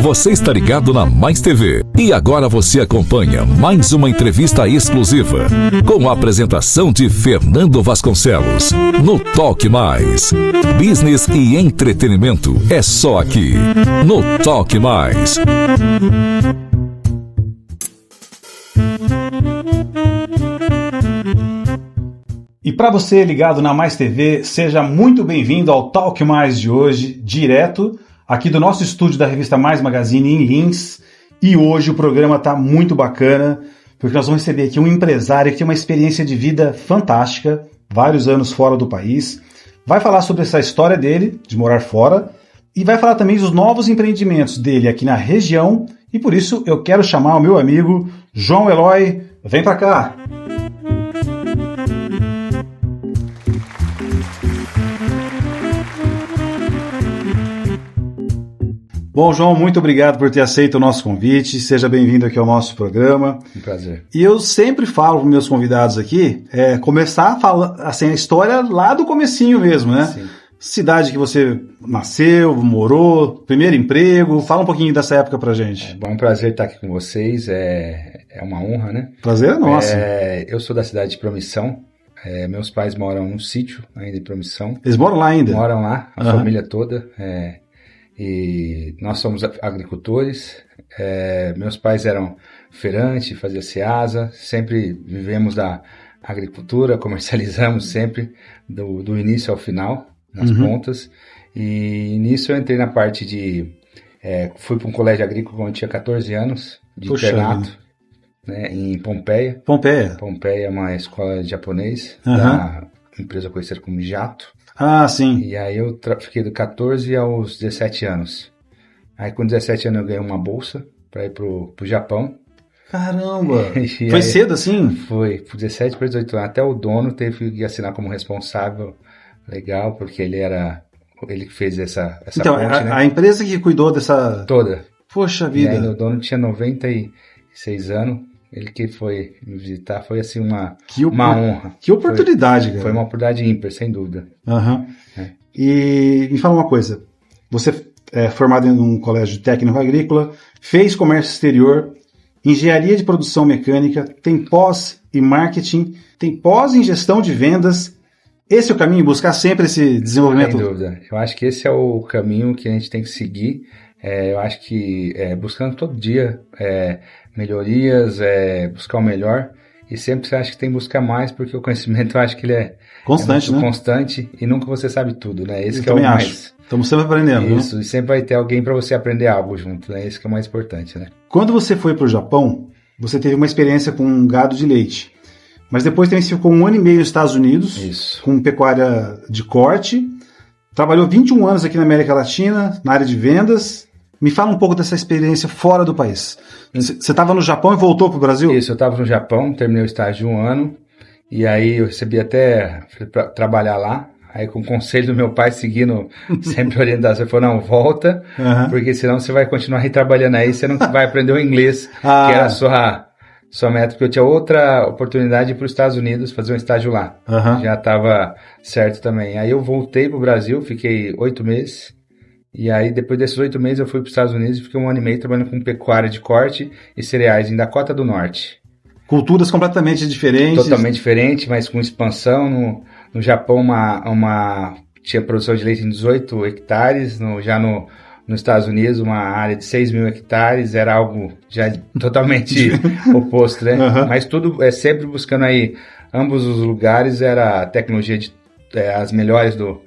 Você está ligado na Mais TV e agora você acompanha mais uma entrevista exclusiva com a apresentação de Fernando Vasconcelos no Talk Mais. Business e entretenimento é só aqui no Talk Mais. E para você ligado na Mais TV, seja muito bem-vindo ao Talk Mais de hoje, direto aqui do nosso estúdio da revista Mais Magazine em Lins. E hoje o programa está muito bacana, porque nós vamos receber aqui um empresário que tem uma experiência de vida fantástica, vários anos fora do país. Vai falar sobre essa história dele, de morar fora, e vai falar também dos novos empreendimentos dele aqui na região. E por isso eu quero chamar o meu amigo João Eloy. Vem para cá! Bom, João, muito obrigado por ter aceito o nosso convite. Seja bem-vindo aqui ao nosso programa. Um prazer. E eu sempre falo para meus convidados aqui, começar a falar assim, a história lá do comecinho mesmo, né? Sim. Cidade que você nasceu, morou, primeiro emprego. Fala um pouquinho dessa época pra gente. É um prazer estar aqui com vocês. É uma honra, né? Prazer é nosso. Eu sou da cidade de Promissão. Meus pais moram num sítio ainda em Promissão. Eles moram lá ainda? Moram lá, a família toda. E nós somos agricultores. Meus pais eram feirantes, faziam ceasa, sempre vivemos da agricultura, comercializamos sempre do início ao final, nas pontas. E nisso eu entrei na parte de... fui para um colégio agrícola quando eu tinha 14 anos, de internato, né, em Pompeia. Pompeia é uma escola de japonês, da empresa conhecida como Jato. Ah, sim. E aí eu fiquei do 14 aos 17 anos. Aí com 17 anos eu ganhei uma bolsa para ir pro Japão. Caramba! Foi cedo assim? Foi, por 17 para 18 anos. Até o dono teve que assinar como responsável. Legal, porque ele que fez essa então, ponte, né? A empresa que cuidou dessa... Toda. Poxa vida! E aí o dono tinha 96 anos. Ele que foi me visitar, foi assim uma honra. Que oportunidade, cara. Foi uma oportunidade ímpar, sem dúvida. E me fala uma coisa. Você é formado em um colégio técnico agrícola, fez comércio exterior, engenharia de produção mecânica, tem pós em marketing, tem pós em gestão de vendas. Esse é o caminho, buscar sempre esse desenvolvimento? Sem dúvida. Eu acho que esse é o caminho que a gente tem que seguir. Eu acho que buscando todo dia melhorias, buscar o melhor, e sempre você acha que tem que buscar mais, porque o conhecimento eu acho que ele é constante, muito né? Constante, e nunca você sabe tudo, né? Esse eu que é o mais. Acho. Estamos sempre aprendendo. Isso, né? E sempre vai ter alguém para você aprender algo junto, né? Esse que é o mais importante, né? Quando você foi para o Japão, você teve uma experiência com um gado de leite, mas depois também ficou 1 ano e meio nos Estados Unidos, isso, com pecuária de corte, trabalhou 21 anos aqui na América Latina, na área de vendas. Me fala um pouco dessa experiência fora do país. Você estava no Japão e voltou para o Brasil? Isso, eu estava no Japão, terminei o estágio de 1 ano, e aí eu recebi até para trabalhar lá, aí com o conselho do meu pai, seguindo sempre orientação, ele falou, não, volta, porque senão você vai continuar aí trabalhando aí, você não vai aprender o inglês, que era a sua meta, porque eu tinha outra oportunidade de ir para os Estados Unidos, fazer um estágio lá, já estava certo também. Aí eu voltei para o Brasil, fiquei 8 meses, e aí, depois desses 8 meses, eu fui para os Estados Unidos e fiquei 1 ano e meio trabalhando com pecuária de corte e cereais em Dakota do Norte. Culturas completamente diferentes. Totalmente diferente, mas com expansão. No Japão, tinha produção de leite em 18 hectares. Nos Estados Unidos, uma área de 6 mil hectares. Era algo já totalmente oposto, né? Mas tudo sempre buscando aí, ambos os lugares, era a tecnologia as melhores do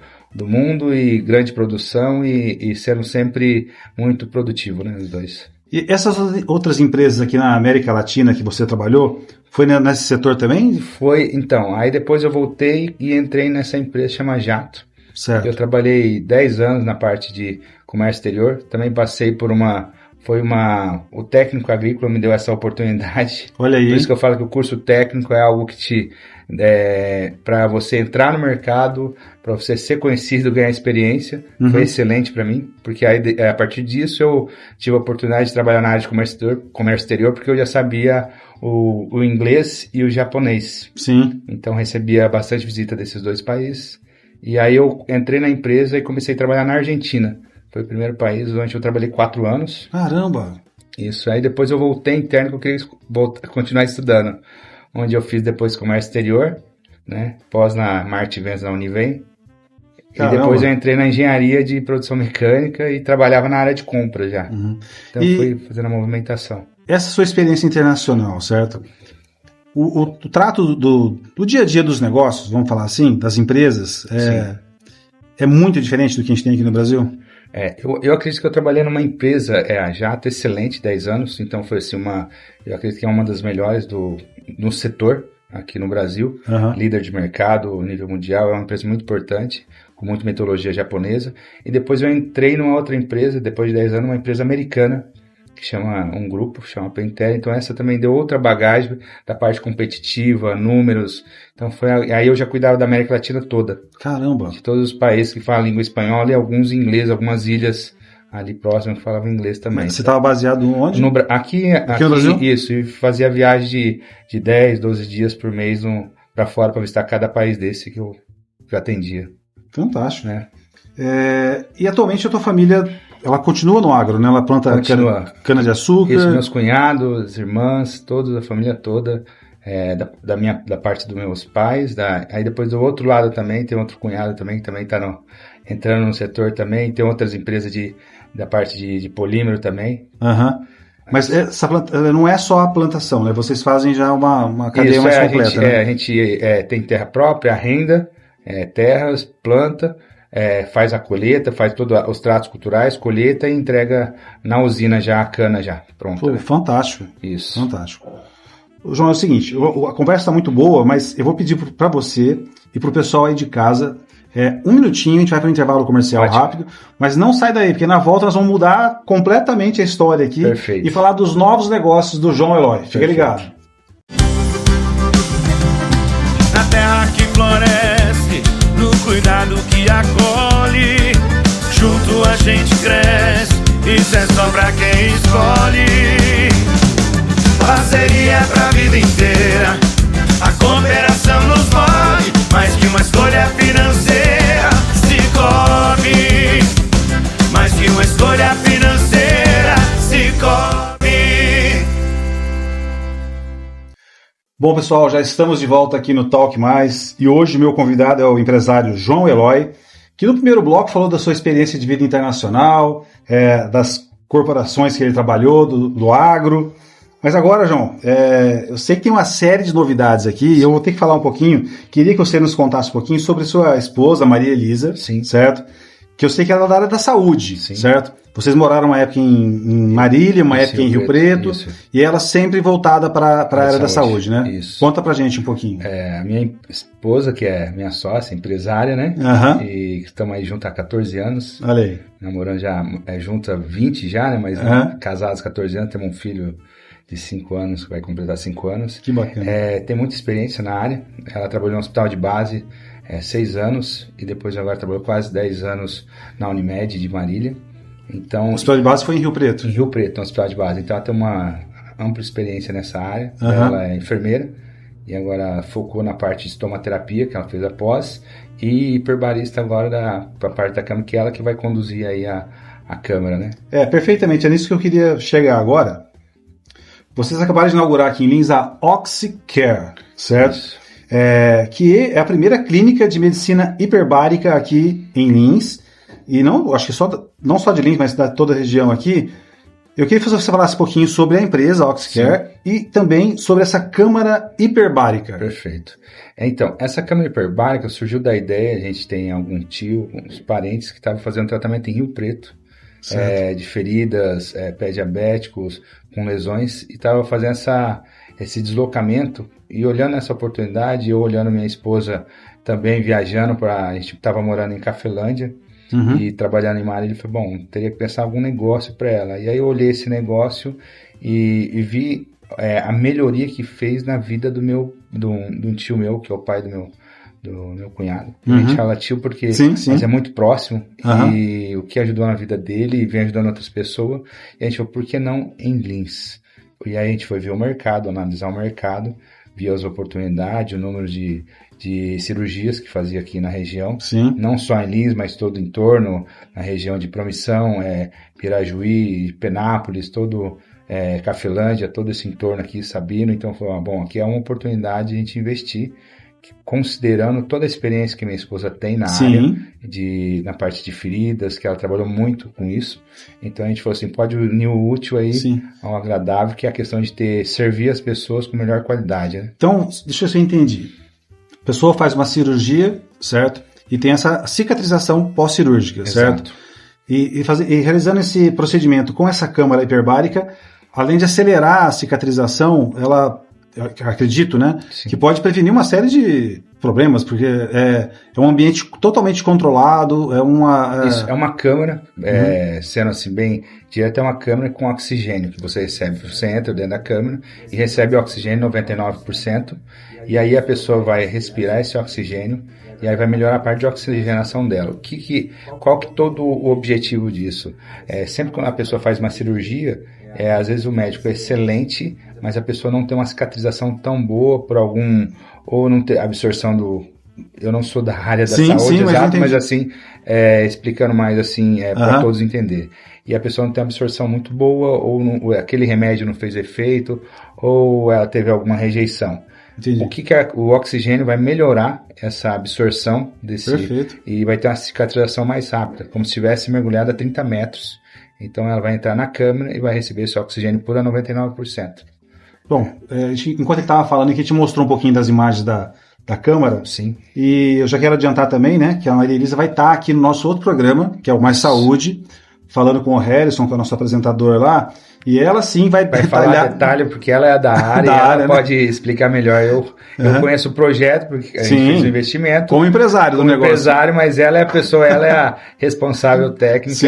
mundo e grande produção e sendo sempre muito produtivo, né, os dois. E essas outras empresas aqui na América Latina que você trabalhou, foi nesse setor também? Foi, então. Aí depois eu voltei e entrei nessa empresa chamada Jato. Certo. Eu trabalhei 10 anos na parte de comércio exterior. Também passei por o técnico agrícola me deu essa oportunidade. Olha aí. Por isso que eu falo que o curso técnico é algo que para você entrar no mercado, para você ser conhecido, ganhar experiência, foi excelente para mim, porque aí, a partir disso eu tive a oportunidade de trabalhar na área de comércio exterior, porque eu já sabia o inglês e o japonês. Sim. Então recebia bastante visita desses dois países, e aí eu entrei na empresa e comecei a trabalhar na Argentina, Foi o primeiro país onde eu trabalhei 4 anos. Caramba! Isso, aí depois eu voltei interno, porque eu queria continuar estudando. Onde eu fiz depois comércio exterior, né? Pós na marketing e vendas na Univem. Caramba. E depois eu entrei na engenharia de produção mecânica e trabalhava na área de compra já. Então fui fazendo a movimentação. Essa sua experiência internacional, certo? O trato do dia a dia dos negócios, vamos falar assim, das empresas, é muito diferente do que a gente tem aqui no Brasil? Eu acredito que eu trabalhei numa empresa, a Jato, excelente, 10 anos, então foi assim eu acredito que é uma das melhores no setor aqui no Brasil, líder de mercado, nível mundial, é uma empresa muito importante, com muita metodologia japonesa, e depois eu entrei numa outra empresa, depois de 10 anos, uma empresa americana, que chama Pentair, então essa também deu outra bagagem da parte competitiva, números, então aí eu já cuidava da América Latina toda. Caramba! De todos os países que falam língua espanhola e alguns em inglês, algumas ilhas ali próximas que falavam inglês também. Você estava baseado onde? Aqui no Brasil? Isso, e fazia viagem de 10, 12 dias por mês para fora para visitar cada país desse que eu atendia. Fantástico. Né? E atualmente a tua família, ela continua no agro, né? Ela planta cana-de-açúcar. Isso, meus cunhados, irmãs, toda a família toda, da parte dos meus pais. Aí depois do outro lado também, tem outro cunhado também, que também está entrando no setor também. Tem outras empresas da parte de polímero também. Mas essa não é só a plantação, né? Vocês fazem já uma cadeia mais completa, né? A gente tem terra própria, arrenda, terras, planta, faz a colheita, faz todos os tratos culturais, colheita e entrega na usina já a cana já pronta. Pô, fantástico. Isso. Fantástico. João, é o seguinte, a conversa está muito boa, mas eu vou pedir para você e para o pessoal aí de casa, 1 minutinho, a gente vai para um intervalo comercial rápido, mas não sai daí, porque na volta nós vamos mudar completamente a história aqui. Perfeito. E falar dos novos negócios do João Eloy. Fica ligado. Na terra que floresce, no cuidado que acolhe, junto a gente cresce, isso é só pra quem escolhe. Parceria pra vida inteira, a cooperação nos move, mais que uma escolha financeira. Cicobi, mais que uma escolha financeira. Cicobi. Bom, pessoal, já estamos de volta aqui no Talk Mais e hoje meu convidado é o empresário João Eloy, que no primeiro bloco falou da sua experiência de vida internacional, das corporações que ele trabalhou, do agro. Mas agora, João, eu sei que tem uma série de novidades aqui e eu vou ter que falar um pouquinho. Queria que você nos contasse um pouquinho sobre sua esposa, Maria Elisa, sim, certo? Que eu sei que ela é da área da saúde, sim, certo? Vocês moraram uma época em Marília, uma época em Rio Preto, e ela sempre voltada para a área da saúde, né? Isso. Conta pra gente um pouquinho. A minha esposa, que é minha sócia, empresária, né? E estamos aí juntos há 14 anos. Olha aí. Namorando já, junto há 20 já, né? Mas casados há 14 anos, temos um filho de 5 anos, que vai completar 5 anos. Que bacana. Tem muita experiência na área. Ela trabalhou no hospital de base 6 anos e depois agora trabalhou quase 10 anos na Unimed de Marília. Então, o hospital de base foi em Rio Preto? Em Rio Preto, no hospital de base. Então ela tem uma ampla experiência nessa área. Ela é enfermeira e agora focou na parte de estomaterapia, que ela fez após, e hiperbarista agora para a parte da câmara, que é ela que vai conduzir aí a câmara, né? Perfeitamente. É nisso que eu queria chegar agora. Vocês acabaram de inaugurar aqui em Lins a OxyCare, certo? Isso. Que é a primeira clínica de medicina hiperbárica aqui em Lins. E acho que não só de Lins, mas da toda a região aqui. Eu queria que você falasse um pouquinho sobre a empresa OxyCare e também sobre essa câmara hiperbárica. Perfeito. Então, essa câmara hiperbárica surgiu da ideia, a gente tem algum tio, uns parentes que estavam fazendo tratamento em Rio Preto, de feridas, pés diabéticos, com lesões, e estava fazendo esse deslocamento, e olhando essa oportunidade, eu olhando minha esposa também viajando, a gente estava morando em Cafelândia, e trabalhando em Marília, ele falou, bom, teria que pensar algum negócio para ela. E aí eu olhei esse negócio e vi a melhoria que fez na vida de um tio meu, que é o pai do meu cunhado. A gente fala tio porque mas é muito próximo, e o que ajudou na vida dele e vem ajudando outras pessoas. E a gente falou, por que não em Lins? E aí a gente foi ver o mercado, analisar o mercado, via as oportunidades, o número de cirurgias que fazia aqui na região. Sim. Não só em Lins, mas todo o entorno, na região de Promissão, Pirajuí, Penápolis, todo Cafelândia, todo esse entorno aqui, Sabino. Então, falou, bom, aqui é uma oportunidade de a gente investir, considerando toda a experiência que minha esposa tem na área, na parte de feridas, que ela trabalhou muito com isso. Então a gente falou assim, pode unir o útil aí ao agradável, que é a questão de servir as pessoas com melhor qualidade, né? Então, deixa eu ver se eu entendi. A pessoa faz uma cirurgia, certo? E tem essa cicatrização pós-cirúrgica, certo? E realizando esse procedimento com essa câmara hiperbárica, além de acelerar a cicatrização, ela... acredito, né? Sim. Que pode prevenir uma série de problemas, porque é um ambiente totalmente controlado, Isso, é uma câmera, sendo assim bem direto, é uma câmera com oxigênio que você recebe. Você entra dentro da câmera e recebe oxigênio 99%, e aí a pessoa vai respirar esse oxigênio, e aí vai melhorar a parte de oxigenação dela. Qual que todo o objetivo disso? Sempre quando a pessoa faz uma cirurgia, às vezes o médico é excelente, mas a pessoa não tem uma cicatrização tão boa por ou não ter absorção eu não sou da área da saúde, exato, mas assim, explicando mais assim, para todos entender. E a pessoa não tem absorção muito boa, ou aquele remédio não fez efeito, ou ela teve alguma rejeição. Entendi. O oxigênio vai melhorar essa absorção Perfeito. E vai ter uma cicatrização mais rápida, como se tivesse mergulhado a 30 metros. Então ela vai entrar na câmera e vai receber esse oxigênio puro a 99%. Bom, enquanto ele estava falando aqui, a gente mostrou um pouquinho das imagens da câmara. Sim. E eu já quero adiantar também, né, que a Maria Elisa vai estar aqui no nosso outro programa, que é o Mais Saúde, falando com o Harrison, que é o nosso apresentador lá. E ela sim vai falar detalhe, porque ela é da área, ela pode explicar melhor. Eu conheço o projeto, porque a gente fez o investimento. Como empresário do negócio. Empresário, mas ela é a pessoa, ela é a responsável técnica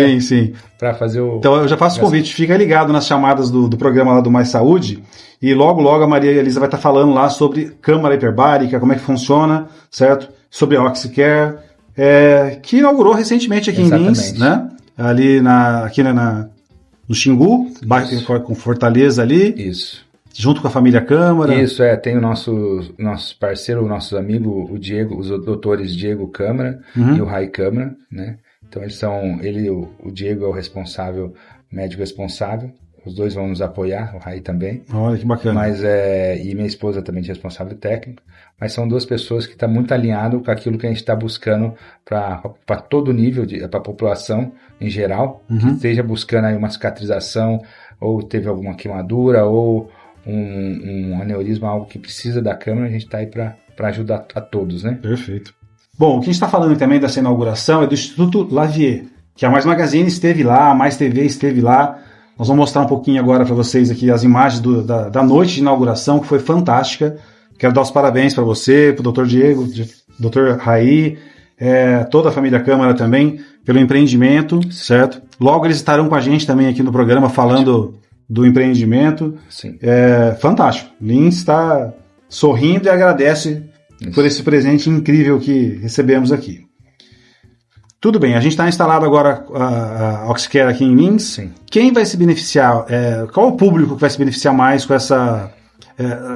para fazer o... Então eu já faço o convite, fica ligado nas chamadas do programa lá do Mais Saúde, e logo a Maria Elisa vai estar falando lá sobre câmara hiperbárica, como é que funciona, certo? Sobre a OxyCare, que inaugurou recentemente aqui em Lins, né? Ali no Xingu, com Fortaleza ali. Isso. Junto com a família Câmara. Isso, tem o nosso parceiro, o nosso amigo, o Diego, os doutores Diego Câmara e o Rai Câmara, né? Então o Diego é o responsável, médico responsável. Os dois vão nos apoiar, o Rai também. Olha que bacana. E minha esposa também é responsável técnico. Mas são duas pessoas que estão muito alinhadas com aquilo que a gente está buscando para todo nível, para a população em geral, que esteja buscando aí uma cicatrização, ou teve alguma queimadura, ou um aneurisma, algo que precisa da câmera, a gente está aí para ajudar a todos, né? Perfeito. Bom, o que a gente está falando também dessa inauguração é do Instituto Lavier, que a Mais Magazine esteve lá, a Mais TV esteve lá. Nós vamos mostrar um pouquinho agora para vocês aqui as imagens da noite de inauguração, que foi fantástica. Quero dar os parabéns para você, para o Dr. Diego, Dr. Raí, toda a família Câmara também, pelo empreendimento, certo? Logo eles estarão com a gente também aqui no programa falando do empreendimento. Sim. Fantástico. Lins está sorrindo e agradece por esse presente incrível que recebemos aqui. Tudo bem, a gente está instalado agora a OxyCare aqui em Lins. Sim. Quem vai se beneficiar? Qual o público que vai se beneficiar mais com essa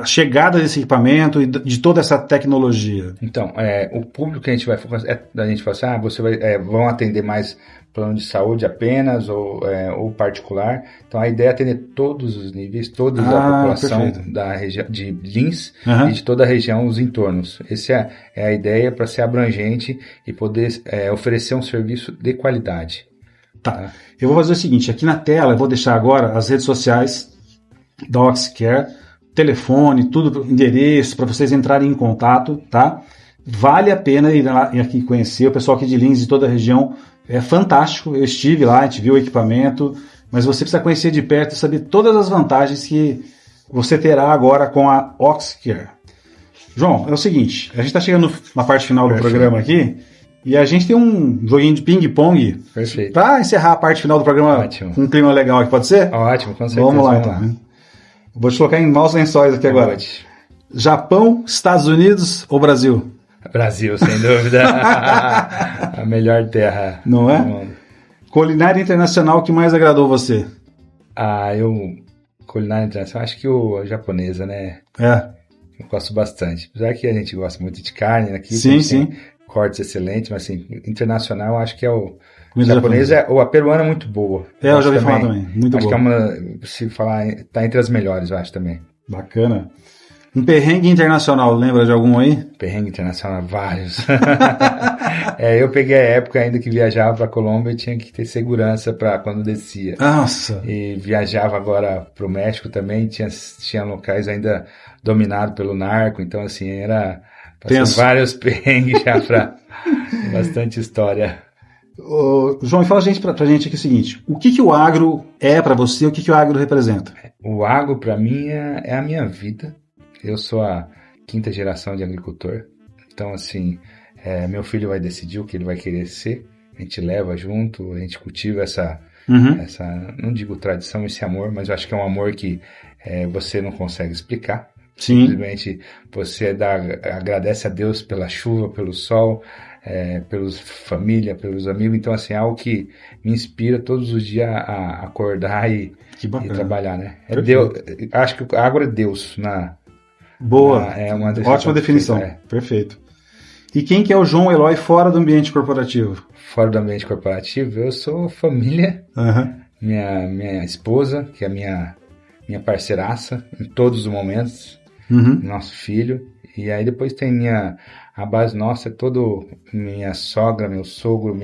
chegada desse equipamento e de toda essa tecnologia? Então, o público que a gente vai focar, a gente fala assim, você vão atender mais plano de saúde apenas ou particular. Então a ideia é atender todos os níveis, toda a população da região de Lins e de toda a região, os entornos. Essa é a ideia, para ser abrangente e poder oferecer um serviço de qualidade. Tá. Eu vou fazer o seguinte, aqui na tela eu vou deixar agora as redes sociais da OxyCare, telefone, tudo, endereço, para vocês entrarem em contato, tá? Vale a pena ir aqui conhecer, o pessoal aqui de Lins e toda a região é fantástico, eu estive lá, a gente viu o equipamento, mas você precisa conhecer de perto e saber todas as vantagens que você terá agora com a OxyCare. João, é o seguinte, a gente está chegando na parte final do programa aqui, e a gente tem um joguinho de ping-pong para encerrar a parte final do programa com um clima legal aqui, pode ser? Ótimo, com certeza. Vamos lá, então. Vou te colocar em maus lençóis aqui agora. Japão, Estados Unidos ou Brasil? Brasil, sem dúvida. A melhor terra. Não é? Culinária internacional que mais agradou você? Culinária internacional, acho que a japonesa, né? Eu gosto bastante. Apesar que a gente gosta muito de carne aqui. Sim, sim. Tem cortes excelentes, mas assim, internacional eu acho que é o Comida japonês, ou a peruana é muito boa. Eu já ouvi falar também, muito acho boa. Acho que é se falar, tá entre as melhores, eu acho também. Bacana. Um perrengue internacional, lembra de algum aí? Perrengue internacional, vários. Eu peguei a época ainda que viajava para Colômbia e tinha que ter segurança para quando descia. Nossa! E viajava agora para o México também, tinha locais ainda dominados pelo narco, então assim, vários perrengues já para bastante história. João, fala pra gente aqui o seguinte, o que o agro é para você, o que o agro representa? O agro para mim é a minha vida. Eu sou a 5ª geração de agricultor, então assim, meu filho vai decidir o que ele vai querer ser, a gente leva junto, a gente cultiva essa, não digo tradição, esse amor, mas eu acho que é um amor que você não consegue explicar. Sim. Simplesmente você agradece a Deus pela chuva, pelo sol, pelos família, pelos amigos, então assim, é algo que me inspira todos os dias a acordar e trabalhar, né? Deus, acho que o agro é Deus Boa, uma ótima definição, perfeito. E quem que é o João Eloy fora do ambiente corporativo? Fora do ambiente corporativo, eu sou família, minha esposa, que é minha parceiraça em todos os momentos, nosso filho, e aí depois tem a base nossa, minha sogra, meu sogro,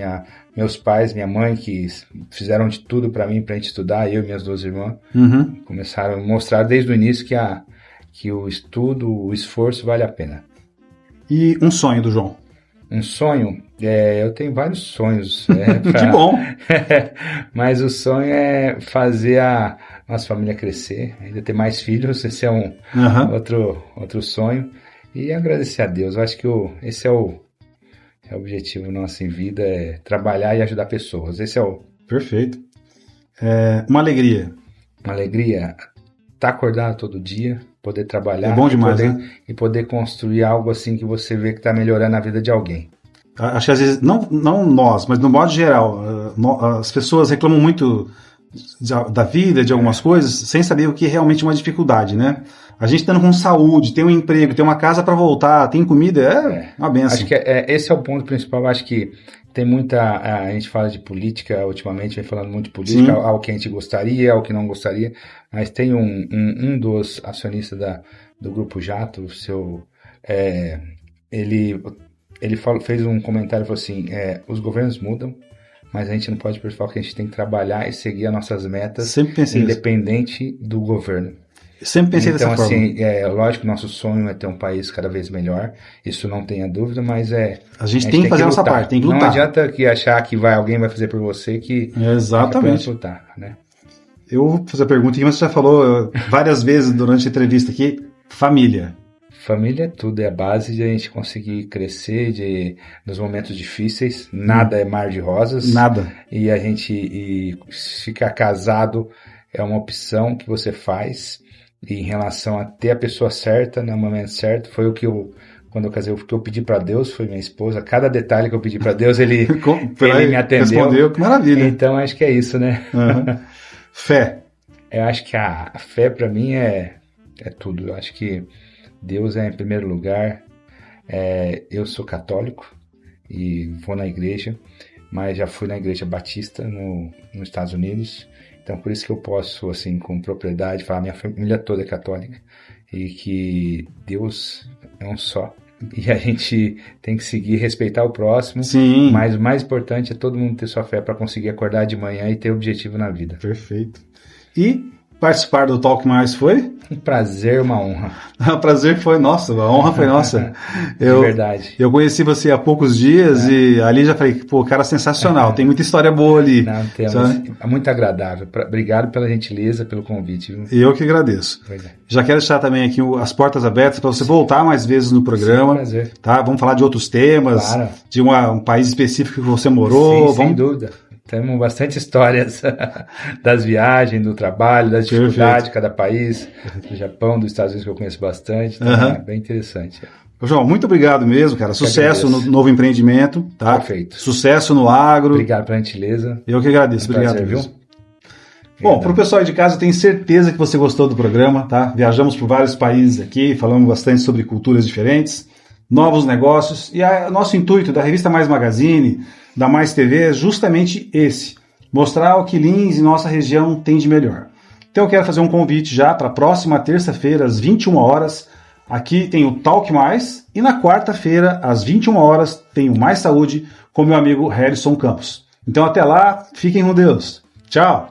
meus pais, minha mãe, que fizeram de tudo para mim, pra gente estudar, eu e minhas 2 irmãs, começaram a mostrar desde o início que o estudo, o esforço vale a pena. E um sonho do João? Um sonho? Eu tenho vários sonhos. Que bom! Mas o sonho é fazer a nossa família crescer, ainda ter mais filhos, esse é outro sonho. E agradecer a Deus, eu acho que esse é o objetivo nosso em vida, é trabalhar e ajudar pessoas. Esse é o... Perfeito. Uma alegria? Uma alegria, estar acordado todo dia, poder trabalhar, é bom demais, né? E poder construir algo assim que você vê que está melhorando a vida de alguém. Acho que às vezes, não nós, mas no modo geral, as pessoas reclamam muito da vida, de algumas coisas, sem saber o que é realmente uma dificuldade, né? A gente estando com saúde, tem um emprego, tem uma casa para voltar, tem comida, é uma benção. Acho que esse é o ponto principal. Acho que tem a gente fala de política ultimamente, vem falando muito de política, ao que a gente gostaria, ao que não gostaria, mas tem um dos acionistas do Grupo Jato, ele fez um comentário, falou assim, os governos mudam, mas a gente não pode perder que a gente tem que trabalhar e seguir as nossas metas, independente do governo. Sempre pensei dessa forma. Então, assim, lógico que nosso sonho é ter um país cada vez melhor, isso não tenha dúvida, mas a gente tem que fazer a nossa parte, tem que lutar. Não adianta achar que alguém vai fazer por você que... Exatamente. Lutar, né? Eu vou fazer a pergunta aqui, mas você já falou várias vezes durante a entrevista aqui, família. Família é tudo, é a base de a gente conseguir crescer nos momentos difíceis, nada é mar de rosas. Nada. E a gente ficar casado é uma opção que você faz. E em relação a ter a pessoa certa, no momento certo, foi quando eu casei, o que eu pedi para Deus, foi minha esposa. Cada detalhe que eu pedi para Deus, ele me atendeu. Respondeu, que maravilha. Então, acho que é isso, né? Fé. Eu acho que a fé, para mim, é tudo. Eu acho que Deus é em primeiro lugar. Eu sou católico e vou na igreja, mas já fui na igreja batista nos Estados Unidos. Então, por isso que eu posso, assim, com propriedade, falar, minha família toda é católica e que Deus é um só. E a gente tem que seguir, respeitar o próximo. Sim. Mas o mais importante é todo mundo ter sua fé para conseguir acordar de manhã e ter objetivo na vida. Perfeito. E participar do Talk Mais foi? Um prazer, uma honra. O prazer foi nosso, a honra foi nossa. De verdade. Eu conheci você há poucos dias e ali já falei, pô, cara sensacional, tem muita história boa ali. Não, temos. É muito agradável. Obrigado pela gentileza, pelo convite. Viu? Eu que agradeço. Já quero deixar também aqui as portas abertas para você voltar mais vezes no programa. Sim, prazer. Tá? Vamos falar de outros temas, claro. De um país específico que você morou. Sim, sem dúvida. Temos bastante histórias das viagens, do trabalho, das dificuldades de cada país, do Japão, dos Estados Unidos, que eu conheço bastante. Então é bem interessante. João, muito obrigado mesmo, cara. Sucesso no novo empreendimento. Tá? Perfeito. Sucesso no agro. Obrigado pela gentileza. Eu que agradeço. Obrigado, prazer, viu? Bom, para o pessoal aí de casa, eu tenho certeza que você gostou do programa, tá? Viajamos por vários países aqui, falamos bastante sobre culturas diferentes, novos negócios, e o nosso intuito da Revista Mais Magazine, da Mais TV, é justamente esse, mostrar o que Lins e nossa região tem de melhor. Então eu quero fazer um convite já para a próxima terça-feira, às 21 horas, aqui tem o Talk Mais, e na quarta-feira, às 21 horas, tem o Mais Saúde, com meu amigo Harrison Campos. Então até lá, fiquem com Deus. Tchau!